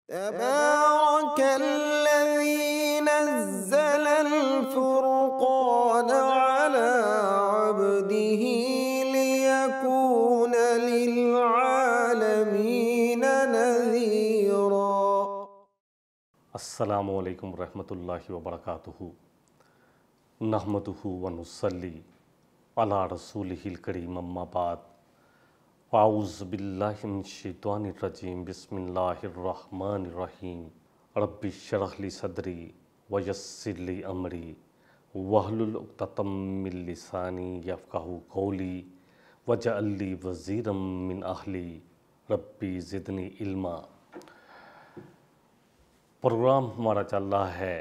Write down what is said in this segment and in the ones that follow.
تبارك الذي نزل الفرقان على عبده ليكون للعالمين نذيرا۔ السلام علیکم ورحمۃ اللہ وبرکاتہ۔ نحمدہ ونصلی علی رسولہ الکریم، اما بعد، اعوذ باللہ من الشیطان الرجیم، بسم اللہ الرحمن الرحیم۔ رب اشرح لی صدری ویسر لی امری واحلل عقدۃ من لسانی یفقہوا قولی واجعل لی وزیرا من اہلی ربی زدنی علما۔ پروگرام ہمارا چل رہا ہے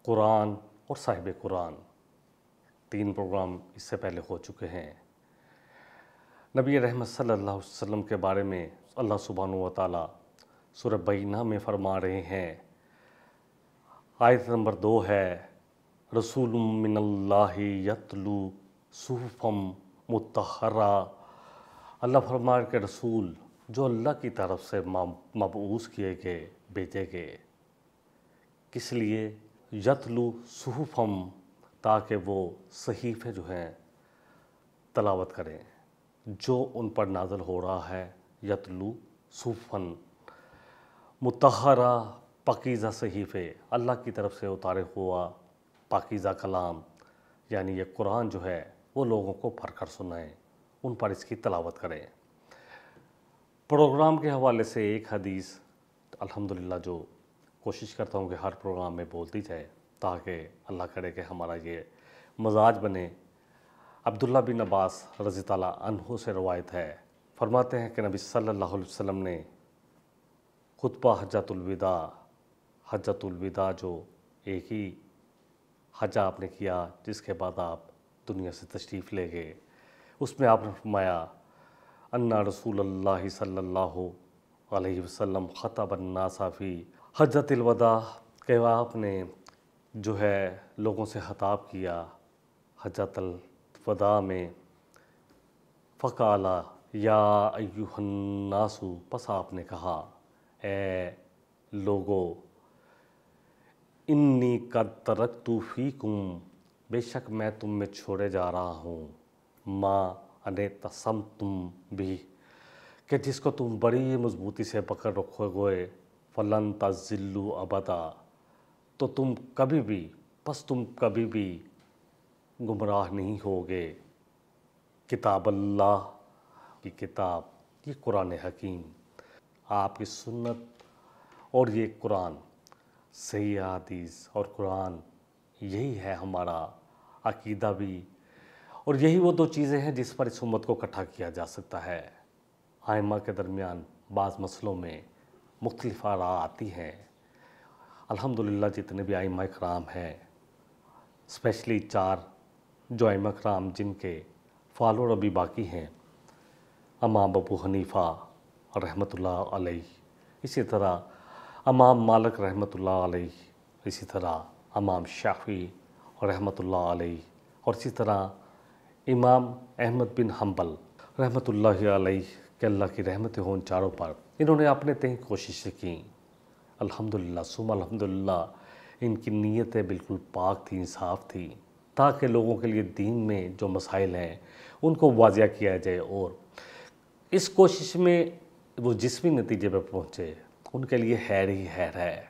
قرآن اور صاحب قرآن۔ 3 پروگرام اس سے پہلے ہو چکے ہیں۔ نبی رحمت صلی اللہ علیہ وسلم کے بارے میں اللہ سبحانہ و تعالیٰ سورہ بینہ میں فرما رہے ہیں، آیت نمبر 2 ہے، رسول من اللہ یتلو صحفا مطہرہ۔ اللہ فرمائے کہ رسول جو اللہ کی طرف سے مبعوث کیے گئے، بھیجے گئے، کس لیے؟ یتلو صحفم، تاکہ وہ صحیفے جو ہیں تلاوت کریں جو ان پر نازل ہو رہا ہے۔ یتلو صحفن مطہرہ، پاکیزہ صحیفے، اللہ کی طرف سے اتارے ہوا پاکیزہ کلام، یعنی یہ قرآن جو ہے وہ لوگوں کو پڑھ کر سنائیں، ان پر اس کی تلاوت کریں۔ پروگرام کے حوالے سے ایک حدیث الحمدللہ جو کوشش کرتا ہوں کہ ہر پروگرام میں بولتی جائے، تاکہ اللہ کرے کہ ہمارا یہ مزاج بنے۔ عبداللہ بن عباس رضی اللہ عنہ سے روایت ہے، فرماتے ہیں کہ نبی صلی اللہ علیہ وسلم نے خطبہ حجۃ الوداع جو ایک ہی حج آپ نے کیا جس کے بعد آپ دنیا سے تشریف لے گئے، اس میں آپ نے فرمایا ان رسول اللہ صلی اللہ علیہ وسلم خطب الناس فی حجۃ الوداع، کہ آپ نے جو ہے لوگوں سے خطاب کیا حجۃ الوداع میں، فقال یا ایھا الناس، پس آپ نے کہا اے لوگو، انی قد ترکت فیکم، بے شک میں تم میں چھوڑے جا رہا ہوں، ما انتصمتم بھی، کہ جس کو تم بڑی مضبوطی سے پکڑ رکھو گے، فلن تضلوا ابدا، تو تم کبھی بھی گمراہ نہیں ہوگے۔ کتاب اللہ کی کتاب، یہ قرآن حکیم، آپ کی سنت اور یہ قرآن، صحیح حدیث اور قرآن، یہی ہے ہمارا عقیدہ بھی، اور یہی وہ 2 چیزیں ہیں جس پر اس امت کو اکٹھا کیا جا سکتا ہے۔ ائمہ کے درمیان بعض مسئلوں میں مختلف آراء آتی ہیں، الحمدللہ جتنے بھی ائمہ کرام ہیں، اسپیشلی 4 جو ائمہ کرام جن کے فالور ابھی باقی ہیں، امام ابو حنیفہ رحمۃ اللہ علیہ، اسی طرح امام مالک رحمۃ اللہ علیہ، اسی طرح امام شافعی رحمۃ اللہ علیہ، اور اسی طرح امام احمد بن حنبل رحمۃ اللہ علیہ، کہ اللہ کی رحمتیں ہوں ان چاروں پر۔ انہوں نے اپنے تئیں کوششیں کیں، الحمدللہ ثم الحمدللہ، ان کی نیتیں بالکل پاک تھیں، صاف تھیں، تاکہ لوگوں کے لیے دین میں جو مسائل ہیں ان کو واضح کیا جائے، اور اس کوشش میں وہ جس بھی نتیجے پہ پہنچے ان کے لیے خیر ہی خیر ہے۔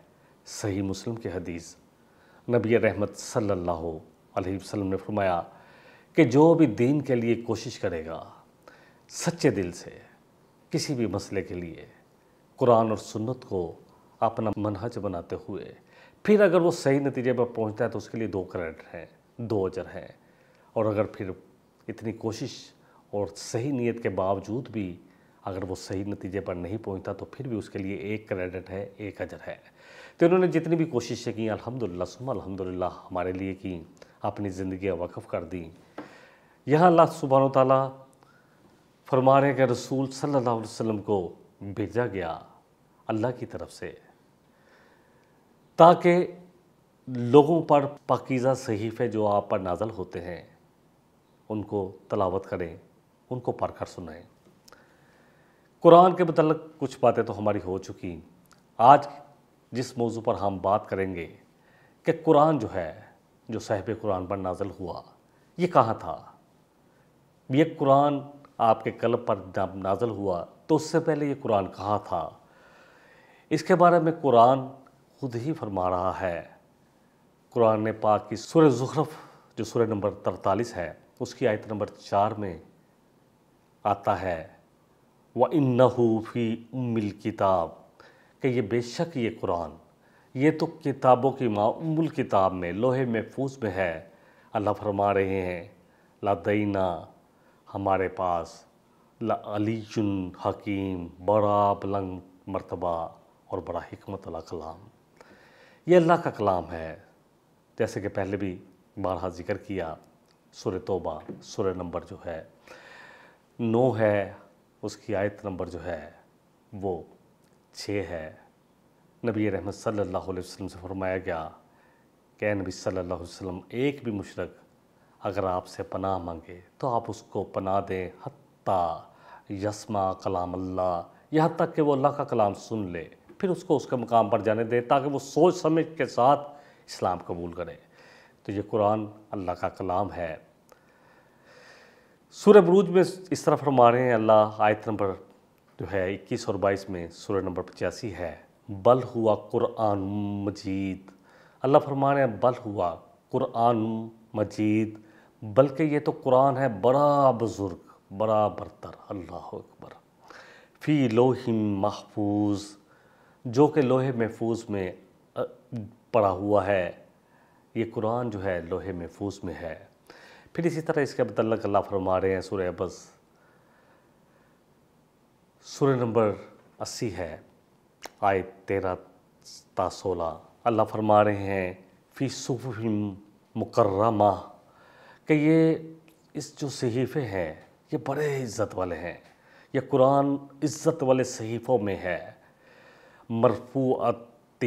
صحیح مسلم کی حدیث، نبی رحمت صلی اللہ علیہ وسلم نے فرمایا کہ جو بھی دین کے لیے کوشش کرے گا سچے دل سے کسی بھی مسئلے کے لیے، قرآن اور سنت کو اپنا منہج بناتے ہوئے، پھر اگر وہ صحیح نتیجے پر پہنچتا ہے تو اس کے لیے 2 کریڈٹ ہیں، 2 اجر ہیں، اور اگر پھر اتنی کوشش اور صحیح نیت کے باوجود بھی اگر وہ صحیح نتیجے پر نہیں پہنچتا تو پھر بھی اس کے لیے 1 کریڈٹ ہے، 1 اجر ہے۔ تو انہوں نے جتنی بھی کوششیں کی الحمدللہ ثم الحمدللہ ہمارے لیے کی، اپنی زندگیاں وقف کر دیں۔ یہاں اللہ سبحانہ و تعالیٰ فرما رہے ہیں کہ رسول صلی اللہ علیہ وسلم کو بھیجا گیا اللہ کی طرف سے تاکہ لوگوں پر پاکیزہ صحیفے جو آپ پر نازل ہوتے ہیں ان کو تلاوت کریں، ان کو پڑھ کر سنائیں۔ قرآن کے متعلق کچھ باتیں تو ہماری ہو چکی، آج جس موضوع پر ہم بات کریں گے کہ قرآن جو ہے، جو صاحب قرآن پر نازل ہوا، یہ کہاں تھا؟ یہ قرآن آپ کے قلب پر جب نازل ہوا تو اس سے پہلے یہ قرآن کہاں تھا؟ اس کے بارے میں قرآن خود ہی فرما رہا ہے۔ قرآن پاک کی سورہ زخرف جو سورہ نمبر 43 ہے، اس کی آیت نمبر 4 میں آتا ہے وَإِنَّهُ فِي أُمِّ الْكِتَابِ، کہ یہ بے شک یہ قرآن، یہ تو کتابوں کی ماں ام الکتاب میں، لوح محفوظ میں ہے۔ اللہ فرما رہے ہیں لدینا، ہمارے پاس، لعلی حکیم، بڑا بلند مرتبہ اور بڑا حکمت والا کلام، یہ اللہ کا کلام ہے۔ جیسے کہ پہلے بھی بارہا ذکر کیا، سورہ توبہ سورہ نمبر جو ہے 9 ہے، اس کی آیت نمبر جو ہے وہ 6 ہے۔ نبی رحمت صلی اللہ علیہ وسلم سے فرمایا گیا کہ اے نبی صلی اللہ علیہ وسلم، ایک بھی مشرک اگر آپ سے پناہ مانگے تو آپ اس کو پناہ دیں حتیٰ یسمع کلام اللہ، یہاں تک کہ وہ اللہ کا کلام سن لے، پھر اس کو اس کے مقام پر جانے دے تاکہ وہ سوچ سمجھ کے ساتھ اسلام قبول کرے۔ تو یہ قرآن اللہ کا کلام ہے۔ سورہ بروج میں اس طرح فرما رہے ہیں اللہ، آیت نمبر جو ہے 21 اور 22 میں، سورہ نمبر 85 ہے، بل ہوا قرآن مجید۔ اللہ فرما رہے ہیں بل ہوا قرآن مجید، بلکہ یہ تو قرآن ہے بڑا بزرگ، بڑا برتر، اللہ اکبر، فی لوح محفوظ، جو کہ لوح محفوظ میں پڑا ہوا ہے۔ یہ قرآن جو ہے لوح محفوظ میں ہے۔ پھر اسی طرح اس کے متعلق اللہ فرما رہے ہیں سورہ عبس سورہ نمبر 80 ہے، آیت 13 تا 16، اللہ فرما رہے ہیں فی صحف مکرمہ، کہ یہ اس جو صحیفے ہیں یہ بڑے عزت والے ہیں، یہ قرآن عزت والے صحیفوں میں ہے، مرفوعۃ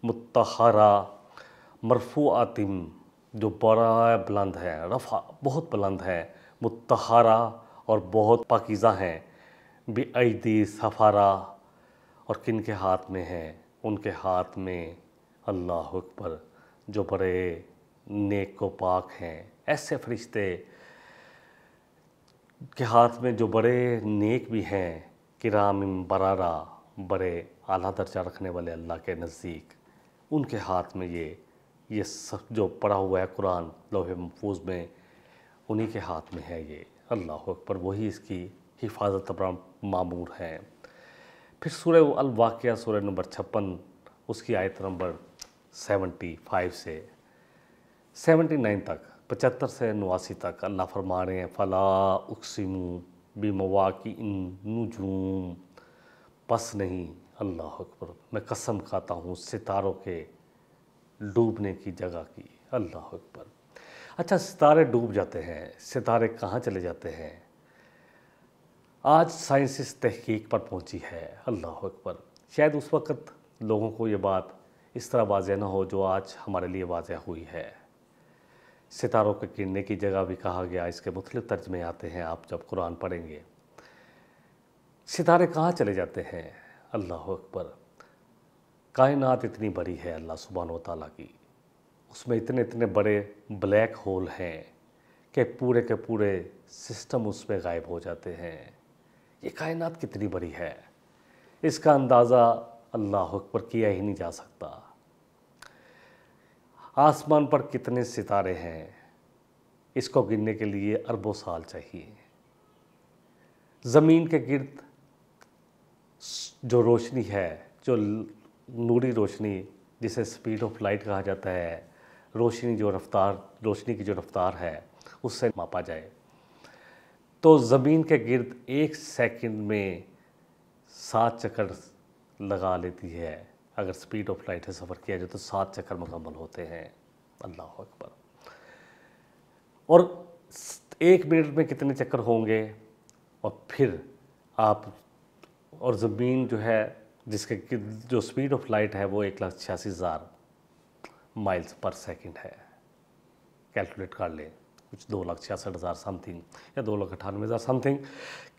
مطہرہ، مرفوعۃ جو بڑا بلند ہے، رفع بہت بلند ہے، مطہرہ اور بہت پاکیزہ ہیں، بِأَیْدِی سفارہ، اور کن کے ہاتھ میں ہیں؟ ان کے ہاتھ میں، اللہ اکبر، جو بڑے نیک و پاک ہیں، ایسے فرشتے کے ہاتھ میں جو بڑے نیک بھی ہیں، کرام بررہ، بڑے اعلیٰ درجہ رکھنے والے اللہ کے نزدیک، ان کے ہاتھ میں یہ سب جو پڑا ہوا ہے قرآن لوح محفوظ میں، انہی کے ہاتھ میں ہے یہ، اللہ اکبر، وہی اس کی حفاظت پر مامور ہیں۔ پھر سورہ الواقعہ سورہ نمبر 56، اس کی آیت نمبر 75 سے 79 تک، 75 سے 89 تک اللہ فرما رہے ہیں فلا اقسم بمواقع النجوم، پس نہیں، اللہ اکبر، میں قسم کھاتا ہوں ستاروں کے ڈوبنے کی جگہ کی، اللہ اکبر۔ اچھا، ستارے ڈوب جاتے ہیں، ستارے کہاں چلے جاتے ہیں؟ آج سائنس اس تحقیق پر پہنچی ہے، اللہ اکبر۔ شاید اس وقت لوگوں کو یہ بات اس طرح واضح نہ ہو جو آج ہمارے لیے واضح ہوئی ہے۔ ستاروں کے گرنے کی جگہ بھی کہا گیا، اس کے مختلف ترجمے آتے ہیں، آپ جب قرآن پڑھیں گے۔ ستارے کہاں چلے جاتے ہیں؟ اللہ اکبر۔ کائنات اتنی بڑی ہے اللہ سبحانہ و تعالیٰ کی، اس میں اتنے بڑے بلیک ہول ہیں کہ پورے کے پورے سسٹم اس میں غائب ہو جاتے ہیں۔ یہ کائنات کتنی بڑی ہے، اس کا اندازہ اللہ اکبر کیا ہی نہیں جا سکتا۔ آسمان پر کتنے ستارے ہیں، اس کو گننے کے لیے اربوں سال چاہیے۔ زمین کے گرد جو روشنی ہے، جو نوری روشنی، جسے سپیڈ آف لائٹ کہا جاتا ہے، روشنی کی جو رفتار ہے اس سے ماپا جائے تو زمین کے گرد 1 سیکنڈ میں 7 چکر لگا لیتی ہے۔ اگر سپیڈ آف لائٹ سے سفر کیا جائے تو 7 چکر مکمل ہوتے ہیں، اللہ اکبر۔ اور 1 منٹ میں کتنے چکر ہوں گے؟ اور پھر آپ، اور زمین جو ہے جس کے جو سپیڈ آف لائٹ ہے وہ 1,86,000 مائلز پر سیکنڈ ہے، کیلکولیٹ کر لیں، کچھ 2,66,000 سم تھنگ یا 2,98,000 some thing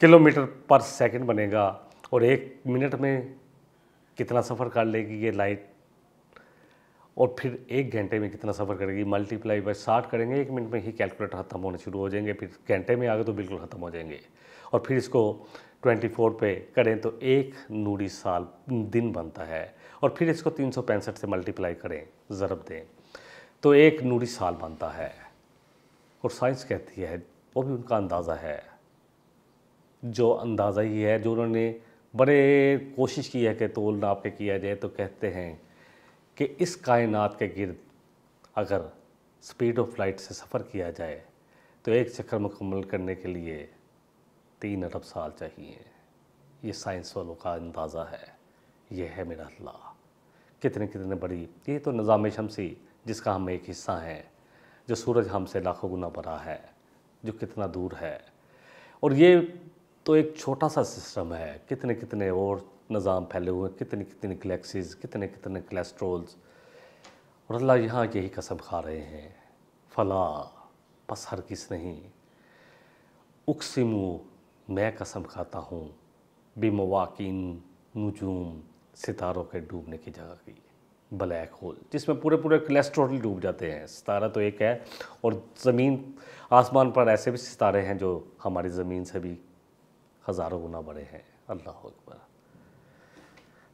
kilometre per second بنے گا، اور 1 منٹ میں کتنا سفر کر لے گی یہ لائٹ، اور پھر 1 گھنٹے میں کتنا سفر کرے گی، ملٹیپلائی بائی 60 کریں گے، 1 منٹ میں ہی کیلکولیٹر ختم ہونے شروع ہو جائیں گے، پھر گھنٹے میں آگے تو بالکل ختم ہو جائیں گے، اور پھر اس کو 24 پہ کریں تو 1 نوری سال دن بنتا ہے، اور پھر اس کو 365 سے ملٹیپلائی کریں، ضرب دیں تو 1 نوری سال بنتا ہے۔ اور سائنس کہتی ہے، وہ بھی ان کا اندازہ ہے، جو اندازہ ہی ہے جو انہوں نے بڑے کوشش کی ہے کہ تول ناپ کے کیا جائے، تو کہتے ہیں کہ اس کائنات کے گرد اگر سپیڈ آف لائٹ سے سفر کیا جائے تو 1 چکر مکمل کرنے کے لیے 3 ارب سال چاہیے۔ یہ سائنس والوں کا اندازہ ہے، یہ ہے میرا اللہ۔ کتنے بڑی، یہ تو نظام شمسی جس کا ہم ایک حصہ ہیں، جو سورج ہم سے لاکھوں گنا بڑا ہے، جو کتنا دور ہے، اور یہ تو ایک چھوٹا سا سسٹم ہے، کتنے اور نظام پھیلے ہوئے، کتنی گلیکسیز، کتنے کولیسٹرولز، اور اللہ یہاں یہی قسم کھا رہے ہیں، فلا پس ہرگز نہیں، اقسمو میں قسم کھاتا ہوں، بمواقع نجوم ستاروں کے ڈوبنے کی جگہ کی، بلیک ہول جس میں پورے کولیسٹرول ڈوب جاتے ہیں۔ ستارہ تو ایک ہے، اور زمین آسمان پر ایسے بھی ستارے ہیں جو ہماری زمین سے بھی ہزاروں گنا بڑے ہیں۔ اللہ اکبر۔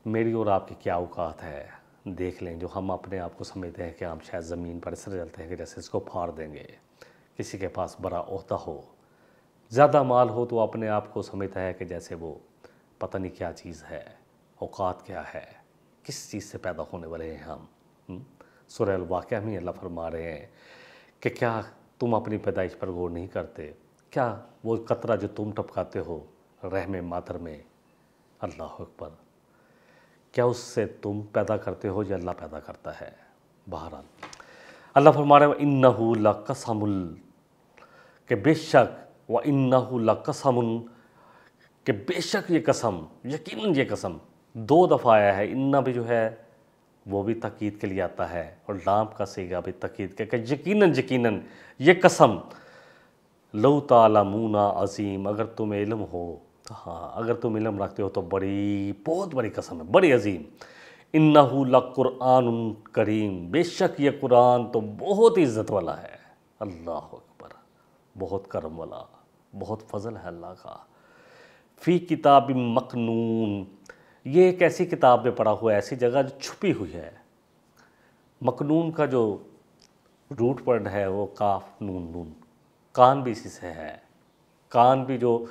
میری اور آپ کی کیا اوقات ہے، دیکھ لیں، جو ہم اپنے آپ کو سمجھتے ہیں کہ ہم شاید زمین پر اس طرح چلتے ہیں کہ جیسے اس کو پھاڑ دیں گے، کسی کے پاس بڑا عہدہ ہو، زیادہ مال ہو تو اپنے آپ کو سمجھتا ہے کہ جیسے وہ پتہ نہیں کیا چیز ہے، اوقات کیا ہے، کس چیز سے پیدا ہونے والے ہیں ہم۔ سورہ الواقعہ میں اللہ فرما رہے ہیں کہ کیا تم اپنی پیدائش پر غور نہیں کرتے، کیا وہ قطرہ جو تم ٹپکاتے ہو رحم مادر میں، اللہ اکبر، کیا اس سے تم پیدا کرتے ہو یا اللہ پیدا کرتا ہے؟ بہرحال اللہ فرما رہے ہیں وَإِنَّهُ لَقَسَمٌ، کہ بے شک، وَإِنَّهُ لَقَسَمٌ، کہ بے شک یہ قسم، یقیناً یہ قسم 2 دفعہ آیا ہے، انّا بھی جو ہے وہ بھی تاکید کے لیے آتا ہے، اور لام کا صیغہ بھی تاکید کے، کہ یقیناً یہ قسم، لو تعلمون عظیم، اگر تم علم ہو، ہاں اگر تم علم رکھتے ہو تو بہت بڑی قسم ہے، بڑی عظیم۔ انّہ لقرآن کریم، بے شک یہ قرآن تو بہت عزت والا ہے، اللہ اکبر، بہت کرم والا، بہت فضل ہے اللہ کا۔ فی کتاب مکنون، یہ ایک ایسی کتاب میں پڑا ہوا ہے، ایسی جگہ جو چھپی ہوئی ہے۔ مکنون کا جو روٹ ورڈ ہے وہ کاف نون نون، کان بھی اسی سے ہے، کان بھی جو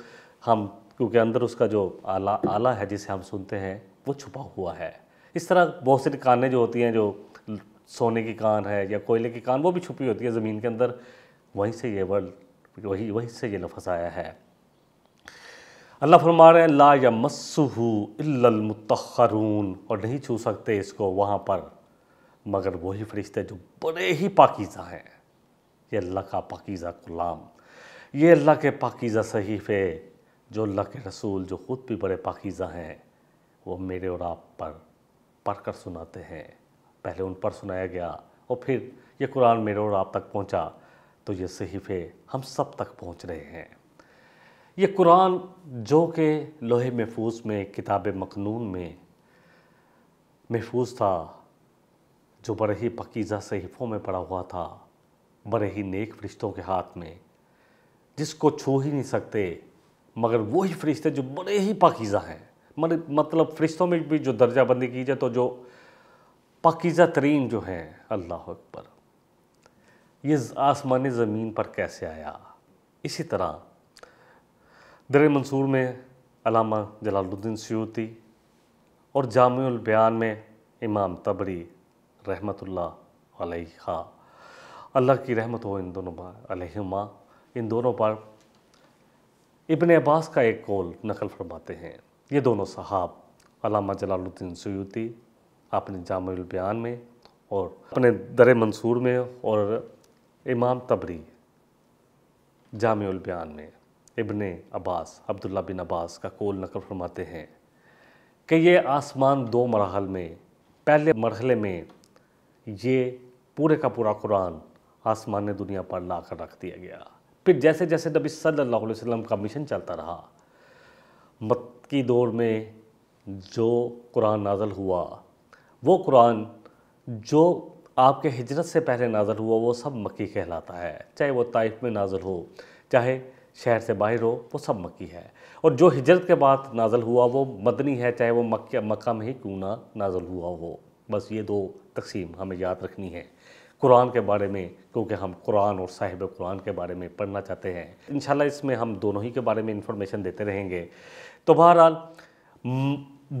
ہم، کیونکہ اندر اس کا جو آلہ ہے جسے ہم سنتے ہیں وہ چھپا ہوا ہے۔ اس طرح بہت سی کانیں جو ہوتی ہیں، جو سونے کی کان ہے یا کوئلے کی کان، وہ بھی چھپی ہوتی ہے زمین کے اندر، وہیں سے یہ ورڈ، وہیں سے یہ لفظ آیا ہے۔ اللہ فرما رہے ہیں لا یمسہ الا المطہرون، اور نہیں چھو سکتے اس کو وہاں پر مگر وہی فرشتے جو بڑے ہی پاکیزہ ہیں۔ یہ اللہ کا پاکیزہ کلام، یہ اللہ کے پاکیزہ صحیفے، جو اللہ کے رسول جو خود بھی بڑے پاکیزہ ہیں، وہ میرے اور آپ پر پڑھ کر سناتے ہیں۔ پہلے ان پر سنایا گیا، اور پھر یہ قرآن میرے اور آپ تک پہنچا، تو یہ صحیفے ہم سب تک پہنچ رہے ہیں۔ یہ قرآن جو کہ لوح محفوظ میں، کتاب مکنون میں محفوظ تھا، جو بڑے ہی پاکیزہ صحیفوں میں پڑا ہوا تھا، بڑے ہی نیک فرشتوں کے ہاتھ میں، جس کو چھو ہی نہیں سکتے مگر وہی فرشتے جو بڑے ہی پاکیزہ ہیں۔ مطلب فرشتوں میں بھی جو درجہ بندی کی جائے تو جو پاکیزہ ترین جو ہیں، اللہ اکبر، یہ آسمان زمین پر کیسے آیا؟ اسی طرح در منصور میں علامہ جلال الدین سیوطی، اور جامع البیان میں امام طبری رحمۃ اللہ علیہ، اللہ کی رحمت ہو ان دونوں علیہما، ان دونوں پر ابن عباس کا ایک قول نقل فرماتے ہیں۔ یہ دونوں صحاب، علامہ جلال الدین سیوطی اپنے جامع البیان میں اور اپنے در منصور میں، اور امام طبری جامع البیان میں، ابن عباس، عبداللہ بن عباس کا قول نقل فرماتے ہیں کہ یہ آسمان 2 مراحل میں، پہلے مرحلے میں یہ پورے کا پورا قرآن آسمان دنیا پر لا کر رکھ دیا گیا۔ پھر جیسے جیسے نبی صلی اللہ علیہ وسلم کا مشن چلتا رہا، مکی دور میں جو قرآن نازل ہوا وہ قرآن جو آپ کے ہجرت سے پہلے نازل ہوا وہ سب مکی کہلاتا ہے، چاہے وہ طائف میں نازل ہو چاہے شہر سے باہر ہو، وہ سب مکی ہے، اور جو ہجرت کے بعد نازل ہوا وہ مدنی ہے، چاہے وہ مکہ میں ہی کیوں نہ نازل ہوا ہو۔ بس یہ دو تقسیم ہمیں یاد رکھنی ہے قرآن کے بارے میں، کیونکہ ہم قرآن اور صاحب قرآن کے بارے میں پڑھنا چاہتے ہیں۔ انشاءاللہ اس میں ہم دونوں ہی کے بارے میں انفارمیشن دیتے رہیں گے۔ تو بہرحال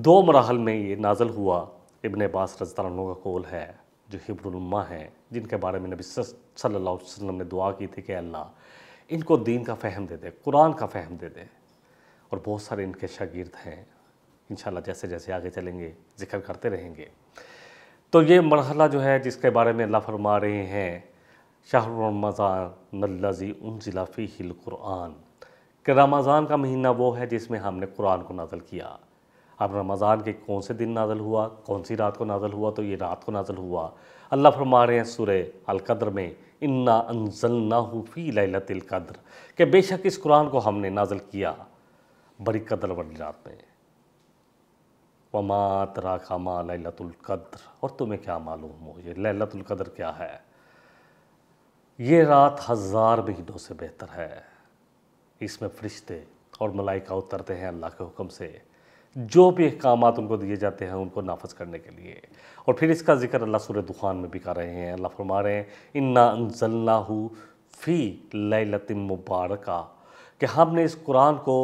دو مراحل میں یہ نازل ہوا۔ ابن عباس رضی اللہ عنہ کا قول ہے، جو حبر الامہ ہیں، جن کے بارے میں نبی صلی اللہ علیہ وسلم نے دعا کی تھی کہ اللہ ان کو دین کا فہم دے دے، قرآن کا فہم دے دے، اور بہت سارے ان کے شاگرد ہیں، انشاءاللہ جیسے جیسے آگے چلیں گے ذکر کرتے رہیں گے۔ تو یہ مرحلہ جو ہے جس کے بارے میں اللہ فرما رہے ہیں شہر رمضان الذی انزل فیہ القرآن، کہ رمضان کا مہینہ وہ ہے جس میں ہم نے قرآن کو نازل کیا۔ اب رمضان کے کون سے دن نازل ہوا، کون سی رات کو نازل ہوا؟ تو یہ رات کو نازل ہوا۔ اللہ فرما رہے ہیں سورہ القدر میں انا انزلناہ فی لیلۃ القدر، کہ بے شک اس قرآن کو ہم نے نازل کیا بڑی قدر والی رات میں۔ وما ادراک ما لیلۃ القدر، اور تمہیں کیا معلوم ہو یہ لیلۃ القدر کیا ہے؟ یہ رات 1000 مہینوں سے بہتر ہے۔ اس میں فرشتے اور ملائکہ اترتے ہیں اللہ کے حکم سے، جو بھی احکامات ان کو دیے جاتے ہیں ان کو نافذ کرنے کے لیے۔ اور پھر اس کا ذکر اللہ سورہ دخان میں بھی کر رہے ہیں۔ اللہ فرما رہے ہیں انا انزلناہ فی لیلۃ مبارکہ، کہ ہم نے اس قرآن کو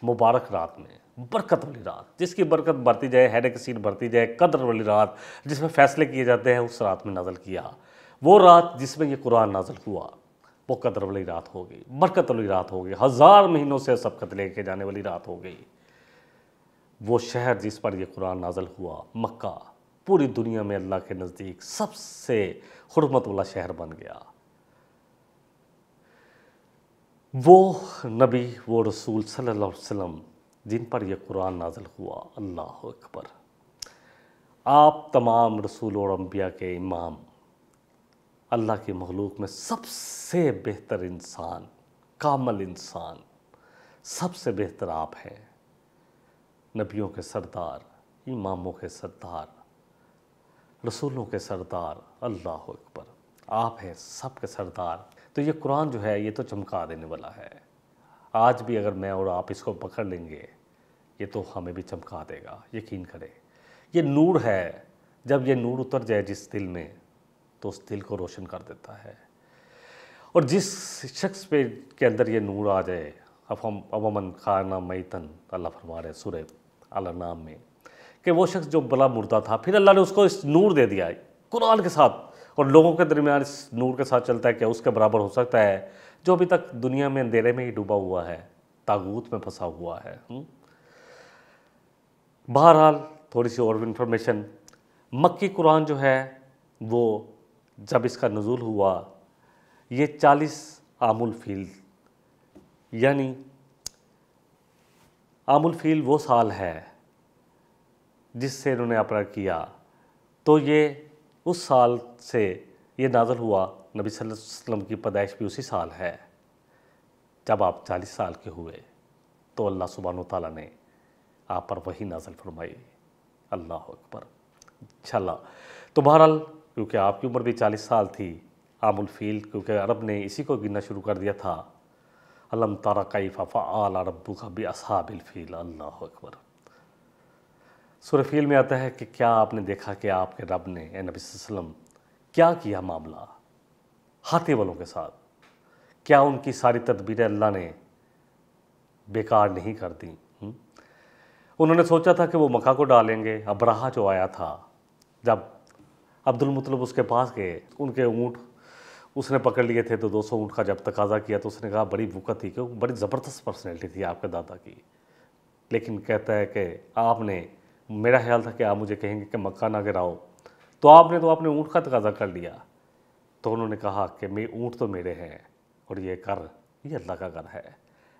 مبارک رات میں، برکت والی رات، جس کی برکت بڑھتی جائے، ہیڈ کثیر بڑھتی جائے، قدر والی رات جس میں فیصلے کیے جاتے ہیں، اس رات میں نازل کیا۔ وہ رات جس میں یہ قرآن نازل ہوا وہ قدر والی رات ہوگی، برکت والی رات ہوگی، 1000 مہینوں سے سبقت لے کے جانے والی رات ہو گئی۔ وہ شہر جس پر یہ قرآن نازل ہوا، مکہ، پوری دنیا میں اللہ کے نزدیک سب سے حرمت والا شہر بن گیا۔ وہ نبی، وہ رسول صلی اللہ علیہ وسلم جن پر یہ قرآن نازل ہوا، اللہ اکبر، آپ تمام رسول اور انبیاء کے امام، اللہ کی مخلوق میں سب سے بہتر انسان، کامل انسان، سب سے بہتر آپ ہیں، نبیوں کے سردار، اماموں کے سردار، رسولوں کے سردار، اللہ اکبر، آپ ہیں سب کے سردار۔ تو یہ قرآن جو ہے یہ تو چمکا دینے والا ہے۔ آج بھی اگر میں اور آپ اس کو پکڑ لیں گے یہ تو ہمیں بھی چمکا دے گا، یقین کریں۔ یہ نور ہے، جب یہ نور اتر جائے جس دل میں تو اس دل کو روشن کر دیتا ہے، اور جس شخص پہ کے اندر یہ نور آ جائے، اومن کان میتن، اللہ فرما رہے سورہ الانعام میں، کہ وہ شخص جو بلا مردہ تھا، پھر اللہ نے اس کو اس نور دے دیا قرآن کے ساتھ، اور لوگوں کے درمیان اس نور کے ساتھ چلتا ہے کہ اس کے برابر ہو سکتا ہے جو ابھی تک دنیا میں اندھیرے میں ہی ڈوبا ہوا ہے، طاغوت میں پھنسا ہوا ہے۔ بہرحال تھوڑی سی اور انفارمیشن، مکی قرآن جو ہے وہ جب اس کا نزول ہوا یہ 40 عام الفیل، یعنی عام الفیل وہ سال ہے جس سے انہوں نے اپنا کیا، تو یہ اس سال سے یہ نازل ہوا۔ نبی صلی اللہ علیہ وسلم کی پیدائش بھی اسی سال ہے۔ جب آپ 40 سال کے ہوئے تو اللہ سبحانہ وتعالیٰ نے آپ پر وحی نازل فرمائی، اللہ اکبر، انشاءاللہ۔ تو بہرحال کیونکہ آپ کی عمر بھی 40 سال تھی، عام الفیل کیونکہ عرب نے اسی کو گننا شروع کر دیا تھا، الم تر کیف فعل ربک باصحاب الفیل، اللہ اکبر۔ سورہ فیل میں آتا ہے کہ کیا آپ نے دیکھا کہ آپ کے رب نے، اے نبی صلی اللہ علیہ وسلم، کیا کیا معاملہ ہاتھی والوں کے ساتھ؟ کیا ان کی ساری تدبیریں اللہ نے بیکار نہیں کر دیں؟ انہوں نے سوچا تھا کہ وہ مکہ کو ڈالیں گے۔ ابرہہ جو آیا تھا، جب عبد المطلب اس کے پاس گئے، ان کے اونٹ اس نے پکڑ لیے تھے، تو 200 اونٹ کا جب تقاضا کیا تو اس نے کہا بڑی وقت تھی، کیونکہ بڑی زبردست پرسنالٹی تھی آپ کے دادا کی، لیکن کہتا ہے کہ آپ نے، میرا خیال تھا کہ آپ مجھے کہیں گے کہ مکہ نہ گراؤ، تو آپ نے تو اپنے اونٹ کا تقاضا کر لیا۔ تو انہوں نے کہا کہ اونٹ تو میرے ہیں اور یہ گھر یہ اللہ کا گھر ہے،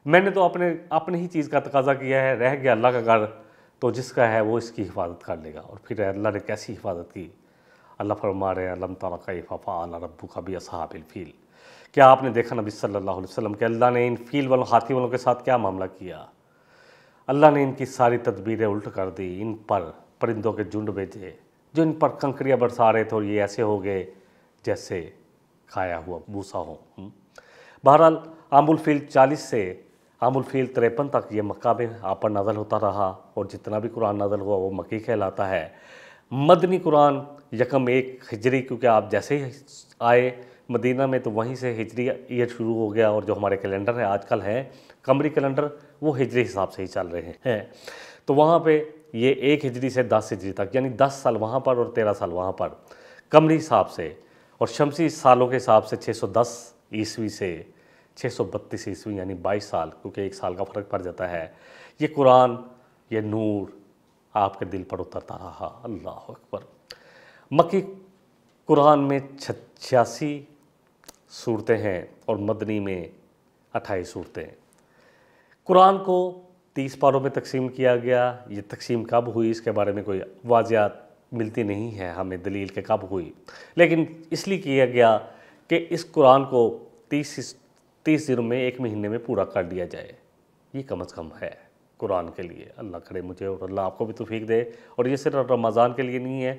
میں نے تو اپنی ہی چیز کا تقاضا کیا ہے، رہ گیا اللہ کا گھر، تو جس کا ہے وہ اس کی حفاظت کر لے گا۔ اور پھر اللہ نے کیسی حفاظت کی؟ اللہ فرما رہے ہیں الم تر کیف فعل ربک باصحاب الفیل، کیا آپ نے دیکھا نبی صلی اللہ علیہ وسلم کہ اللہ نے ان فیل والوں، ہاتھی والوں کے ساتھ کیا معاملہ کیا؟ اللہ نے ان کی ساری تدبیریں الٹ کر دی، ان پر پرندوں کے جھنڈ بھیجے جو ان پر کنکریاں برسا رہے تھے اور یہ ایسے ہو گئے جیسے کھایا ہوا بھوسا ہو۔ بہرحال عام الفیل 40 سے عام الفیل 53 تک یہ مکہ میں آپ پر نازل ہوتا رہا، اور جتنا بھی قرآن نازل ہوا وہ مکی کہلاتا ہے۔ مدنی قرآن 1 ہجری، کیونکہ آپ جیسے ہی آئے مدینہ میں تو وہیں سے ہجری ایئر شروع ہو گیا، اور جو ہمارے کیلنڈر ہے آج کل ہے قمری کیلنڈر وہ ہجری حساب سے ہی چل رہے ہیں، تو وہاں پہ یہ 1 ہجری سے 10 ہجری تک، یعنی 10 سال وہاں پر اور 13 سال وہاں پر قمری حساب سے، اور شمسی سالوں کے حساب سے 610 عیسوی سے 632 عیسوی یعنی 22 سال، کیونکہ 1 سال کا فرق پڑ جاتا ہے، یہ قرآن یہ نور آپ کے دل پر اترتا رہا۔ اللہ اکبر۔ مکی قرآن میں 86 صورتیں ہیں اور مدنی میں 28 صورتیں۔ قرآن کو 30 پاروں میں تقسیم کیا گیا، یہ تقسیم کب ہوئی اس کے بارے میں کوئی واضحات ملتی نہیں ہے ہمیں دلیل کہ کب ہوئی، لیکن اس لیے کیا گیا کہ اس قرآن کو 30 دنوں میں 1 مہینے میں پورا کر دیا جائے، یہ کم از کم ہے قرآن کے لیے۔ اللہ کرے مجھے اور اللہ آپ کو بھی توفیق دے، اور یہ صرف رمضان کے لیے نہیں ہے۔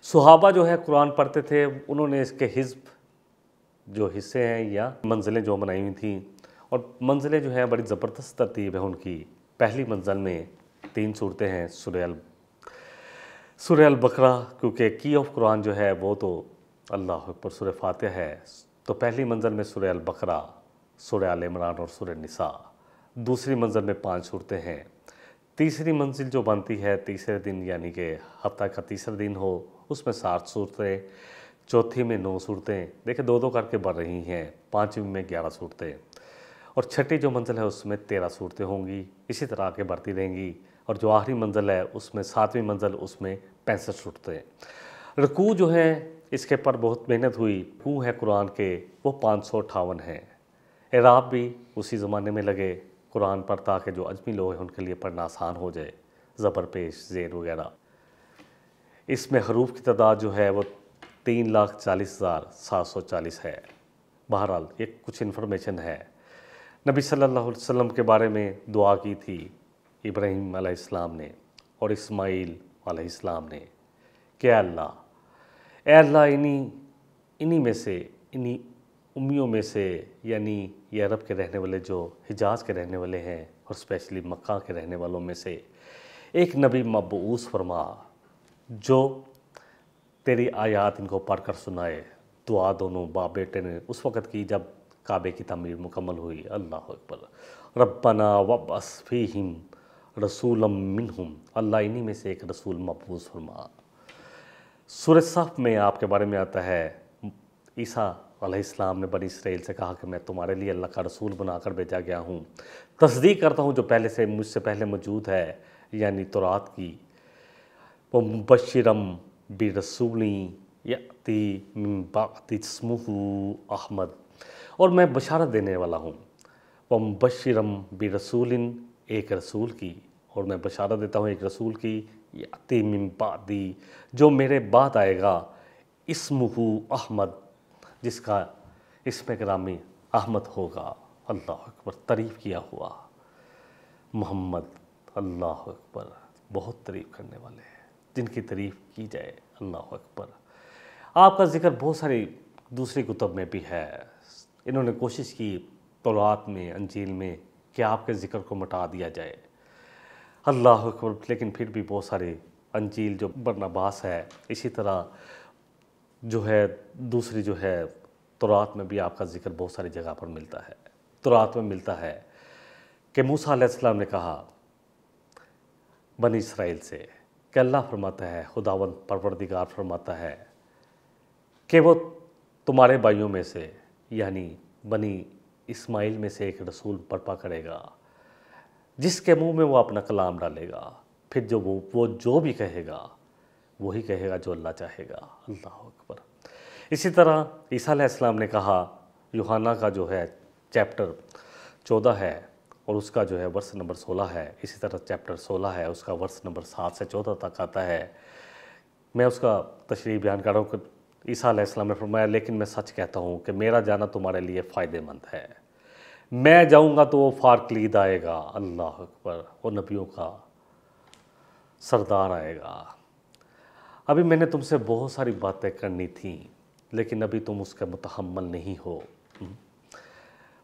صحابہ جو ہے قرآن پڑھتے تھے، انہوں نے اس کے حزب جو حصے ہیں یا منزلیں جو بنائی ہوئی تھیں، اور منزلیں جو ہیں بڑی زبردست ترتیب ہے ان کی۔ پہلی منزل میں 3 صورتیں ہیں، سورہ البقرہ، کیونکہ کی آف قرآن جو ہے وہ تو اللہ اکبر سورہ فاتحہ ہے، تو پہلی منزل میں سورہ البقرہ، سورہ آل عمران اور سورہ نساء۔ دوسری منزل میں 5 صورتیں ہیں۔ تیسری منزل جو بنتی ہے تیسرے دن، یعنی کہ ہفتہ کا تیسرا دن ہو، اس میں 7 صورتیں، چوتھی میں 9 صورتیں، دیکھیں 2 کر کے بڑھ رہی ہیں، 5ویں میں 11 صورتیں، اور چھٹی جو منزل ہے اس میں 13 صورتیں ہوں گی، اسی طرح آگے بڑھتی رہیں گی، اور جو آخری منزل ہے اس میں 7ویں منزل، اس میں 65 صورتیں۔ رکوع جو ہے اس کے پر بہت محنت ہوئی، رکوع ہے قرآن کے وہ 558 ہیں۔ اعراب بھی اسی زمانے میں لگے قرآن پر تاکہ جو اجمی لوگ ہیں ان کے لیے پڑھنا آسان ہو جائے، زبر پیش زیر وغیرہ۔ اس میں حروف کی تعداد جو ہے وہ 3,40,740 ہے۔ بہرحال یہ کچھ انفارمیشن ہے۔ نبی صلی اللہ علیہ وسلم کے بارے میں دعا کی تھی ابراہیم علیہ السلام نے اور اسماعیل علیہ السلام نے کہ اے اللہ انہی میں سے، انہی امیوں میں سے، یعنی یہ عرب کے رہنے والے جو حجاز کے رہنے والے ہیں اور اسپیشلی مکہ کے رہنے والوں میں سے ایک نبی مبعوث فرما جو تیری آیات ان کو پڑھ کر سنائے۔ دعا دونوں باپ بیٹے نے اس وقت کی جب کعبے کی تعمیر مکمل ہوئی۔ اللہ اکبر۔ ربنا وابعث فیہم رسولا منہم، اللہ انہی میں سے ایک رسول مبعوث فرما۔ سورہ صف میں آپ کے بارے میں آتا ہے عیسیٰ علیہ السلام نے بنی اسرائیل سے کہا کہ میں تمہارے لیے اللہ کا رسول بنا کر بھیجا گیا ہوں، تصدیق کرتا ہوں جو پہلے سے مجھ سے پہلے موجود ہے، یعنی تورات کی۔ وَمُبَشِّرًا بِرَسُولٍ یَأْتِی مِن بَعْدِ اسْمُهُ احمد، اور میں بشارت دینے والا ہوں۔ وَمُبَشِّرًا بِرَسُولٍ، ایک رسول کی، اور میں بشارت دیتا ہوں ایک رسول کی، یَأْتِی مِن بَعْدِی، جو میرے بعد آئے گا، اسمہ احمد، جس کا اسم گرامی احمد ہوگا۔ اللہ اکبر، تعریف کیا ہوا محمد، اللہ اکبر، بہت تعریف کرنے والے ہیں جن کی تعریف کی جائے۔ اللہ اکبر۔ آپ کا ذکر بہت ساری دوسری کتب میں بھی ہے، انہوں نے کوشش کی تورات میں، انجیل میں کہ آپ کے ذکر کو مٹا دیا جائے۔ اللہ اکبر، لیکن پھر بھی بہت سارے انجیل جو برناباس ہے، اسی طرح جو ہے دوسری جو ہے تورات میں بھی آپ کا ذکر بہت ساری جگہ پر ملتا ہے۔ تورات میں ملتا ہے کہ موسیٰ علیہ السلام نے کہا بنی اسرائیل سے کہ اللہ فرماتا ہے، خداوند پروردگار فرماتا ہے کہ وہ تمہارے بھائیوں میں سے، یعنی بنی اسماعیل میں سے ایک رسول برپا کرے گا جس کے منہ میں وہ اپنا کلام ڈالے گا، پھر جو وہ جو بھی کہے گا وہی کہے گا جو اللہ چاہے گا۔ اللہ اکبر۔ اسی طرح عیسیٰ علیہ السلام نے کہا، یوحنا کا جو ہے چیپٹر 14 ہے اور اس کا جو ہے ورس نمبر 16 ہے، اسی طرح چیپٹر 16 ہے اس کا ورس نمبر 7 سے 14 تک آتا ہے۔ میں اس کا تشریح بیان کر رہا ہوں کہ عیسیٰ علیہ السلام نے فرمایا، لیکن میں سچ کہتا ہوں کہ میرا جانا تمہارے لیے فائدہ مند ہے، میں جاؤں گا تو وہ فارکلید آئے گا، اللہ اکبر، وہ نبیوں کا سردار آئے گا۔ ابھی میں نے تم سے بہت ساری باتیں کرنی تھیں لیکن ابھی تم اس کے متحمل نہیں ہو۔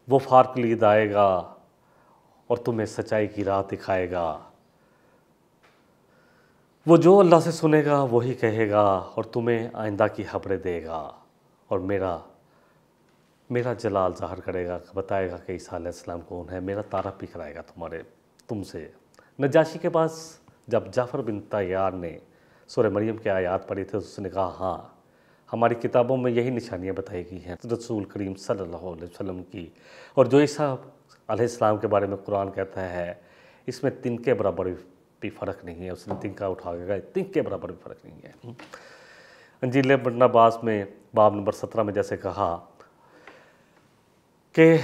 وہ فارکلید آئے گا اور تمہیں سچائی کی راہ دکھائے گا۔ وہ جو اللہ سے سنے گا وہی کہے گا اور تمہیں آئندہ کی خبریں دے گا اور میرا جلال ظاہر کرے گا، بتائے گا کہ عیسیٰ علیہ السلام کون ہے، میرا تعارف بھی کرائے گا تم سے۔ نجاشی کے پاس جب جعفر بن طیار نے سورہ مریم کے آیات پڑھی تھے، اس نے کہا ہاں ہماری کتابوں میں یہی نشانیاں بتائی گئی ہیں رسول کریم صلی اللہ علیہ وسلم کی، اور جو عیسیٰ علیہ السلام کے بارے میں قرآن کہتا ہے اس میں تنکے برابر بھی فرق نہیں ہے۔ اس نے تنکا اٹھا کے کہا تنکے برابر بھی فرق نہیں ہے۔ انجیل ابن عباس میں باب نمبر 17 میں جیسے کہا کہ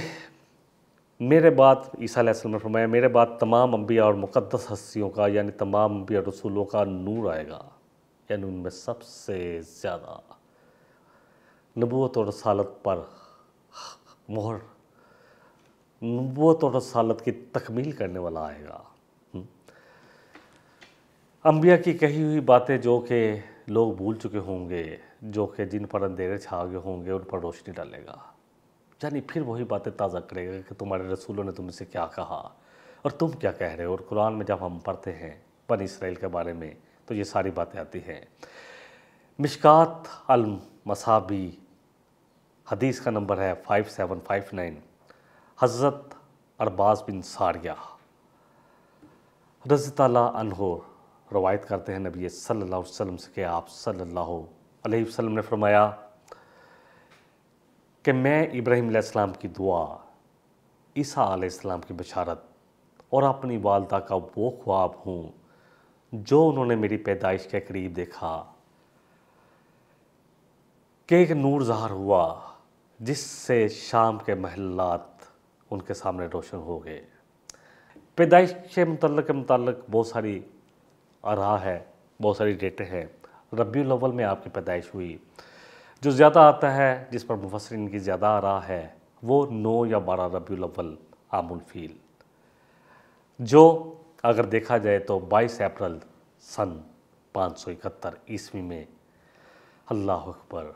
میرے بعد عیسیٰ علیہ السلام نے فرمایا میرے بعد تمام انبیاء اور مقدس ہستیوں کا یعنی تمام انبیاء اور رسولوں کا نور آئے گا، یعنی ان میں سب سے زیادہ نبوت اور رسالت پر مہر، نبوت اور رسالت کی تکمیل کرنے والا آئے گا۔ انبیاء کی کہی ہوئی باتیں جو کہ لوگ بھول چکے ہوں گے، جو کہ جن پر اندھیرے چھا گئے ہوں گے، ان پر روشنی ڈالے گا، یعنی پھر وہی باتیں تازہ کرے گا کہ تمہارے رسولوں نے تم سے کیا کہا اور تم کیا کہہ رہے ہو۔ اور قرآن میں جب ہم پڑھتے ہیں بنی اسرائیل کے بارے میں تو یہ ساری باتیں آتی ہیں۔ مشکات المصابی حدیث کا نمبر ہے 5759۔ حضرت ارباز بن ساریہ رضی اللہ عنہ روایت کرتے ہیں نبی صلی اللہ علیہ وسلم سے کہ آپ صلی اللہ علیہ وسلم نے فرمایا کہ میں ابراہیم علیہ السلام کی دعا، عیسیٰ علیہ السلام کی بشارت اور اپنی والدہ کا وہ خواب ہوں جو انہوں نے میری پیدائش کے قریب دیکھا کہ ایک نور ظاہر ہوا جس سے شام کے محلات ان کے سامنے روشن ہو گئے۔ پیدائش کے متعلق بہت ساری آراء ہے، بہت ساری ڈیٹیں ہیں۔ ربیع الاول میں آپ کی پیدائش ہوئی۔ جو زیادہ آتا ہے، جس پر مفسرین کی زیادہ آراء ہے، وہ 9 یا 12 ربیع الاول عام الفیل، جو اگر دیکھا جائے تو 22 اپریل سن 571 عیسوی میں اللہ اکبر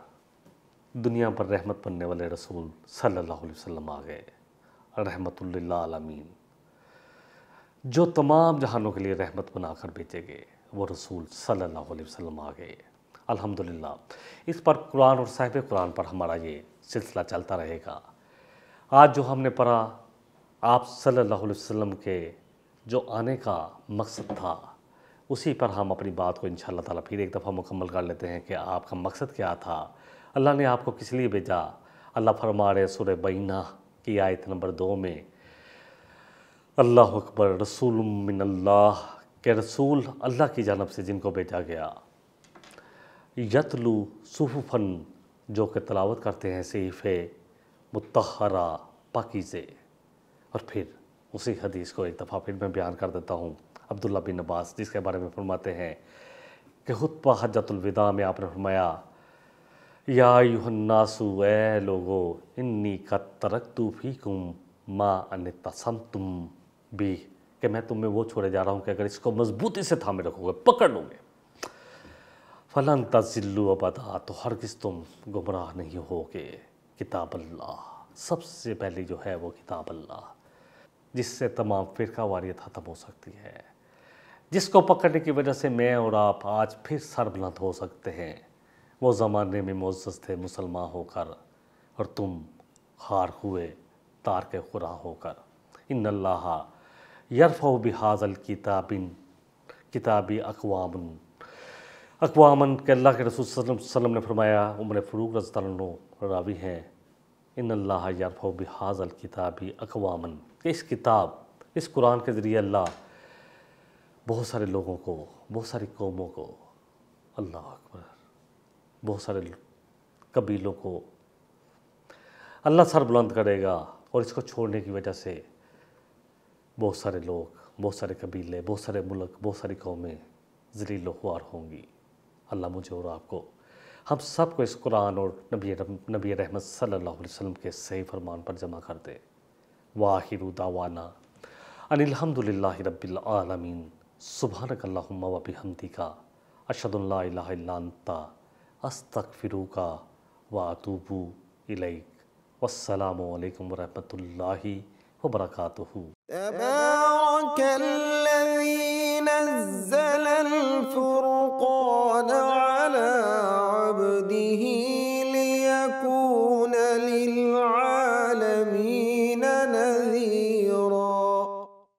دنیا پر رحمت بننے والے رسول صلی اللہ علیہ وسلم آ گئے، رحمت للعالمین، جو تمام جہانوں کے لیے رحمت بنا کر بھیجے گئے، وہ رسول صلی اللہ علیہ وسلم آ گئے۔ الحمدللہ اس پر قرآن اور صاحب قرآن پر ہمارا یہ سلسلہ چلتا رہے گا۔ آج جو ہم نے پڑھا آپ صلی اللہ علیہ وسلم کے جو آنے کا مقصد تھا، اسی پر ہم اپنی بات کو انشاءاللہ تعالیٰ پھر ایک دفعہ مکمل کر لیتے ہیں کہ آپ کا مقصد کیا تھا، اللہ نے آپ کو کس لیے بھیجا۔ اللہ فرما رہے سورہ بینہ کی آیت نمبر 2 میں، اللہ اکبر، رسول من اللہ، کہ رسول اللہ کی جانب سے جن کو بھیجا گیا، یتلو صحفاً، جو کہ تلاوت کرتے ہیں صحیفے مطہرہ پاکیزے۔ اور پھر اسی حدیث کو ایک دفعہ پھر میں بیان کر دیتا ہوں، عبداللہ بن عباس جس کے بارے میں فرماتے ہیں کہ خطبہ حجۃ الوداع میں آپ نے فرمایا یا ایھا الناس، اے لوگو، انی قد ترکت فیکم ما ان اعتصمتم بہ، کہ میں تم میں وہ چھوڑے جا رہا ہوں کہ اگر اس کو مضبوطی سے تھامے رکھو گے، پکڑ لو گے، فلن تضلوا ابدا، تو ہرگز تم گمراہ نہیں ہوگے۔ کتاب اللہ، سب سے پہلی جو ہے وہ کتاب اللہ، جس سے تمام فرقہ واریت ختم ہو سکتی ہے، جس کو پکڑنے کی وجہ سے میں اور آپ آج پھر سر بلند ہو سکتے ہیں۔ وہ زمانے میں معزز تھے مسلمان ہو کر اور تم خار ہوئے تارک خدا ہو کر۔ ان اللہ یرفع بہذا الکتاب کتابی اقواماً، کہ اللہ کے رسول صلی اللہ علیہ وسلم نے فرمایا، عمر فاروق رضی اللہ عنہ راوی ہیں، ان اللہ یرفع بہذا الکتاب اقواماً، کہ اس کتاب، اس قرآن کے ذریعے اللہ بہت سارے لوگوں کو، بہت ساری قوموں کو، اللہ اکبر، بہت سارے قبیلوں کو اللہ سر بلند کرے گا، اور اس کو چھوڑنے کی وجہ سے بہت سارے لوگ، بہت سارے قبیلے، بہت سارے ملک، بہت ساری قومیں ذلیل و خوار ہوں گی۔ اللہ مجھے اور آپ کو، ہم سب کو اس قرآن اور نبی رحمت صلی اللہ علیہ وسلم کے صحیح فرمان پر جمع کر دے۔ وآخر دعوانا ان الحمد للہ رب العالمین سبحانک اللہم و بحمدک اشہد ان لا الہ الا انت استغفرک و اتوب الیک والسلام علیکم ورحمۃ اللہ وبرکاتہ. تبارك الذي نزل الفرقان على عبده ليكون للعالمين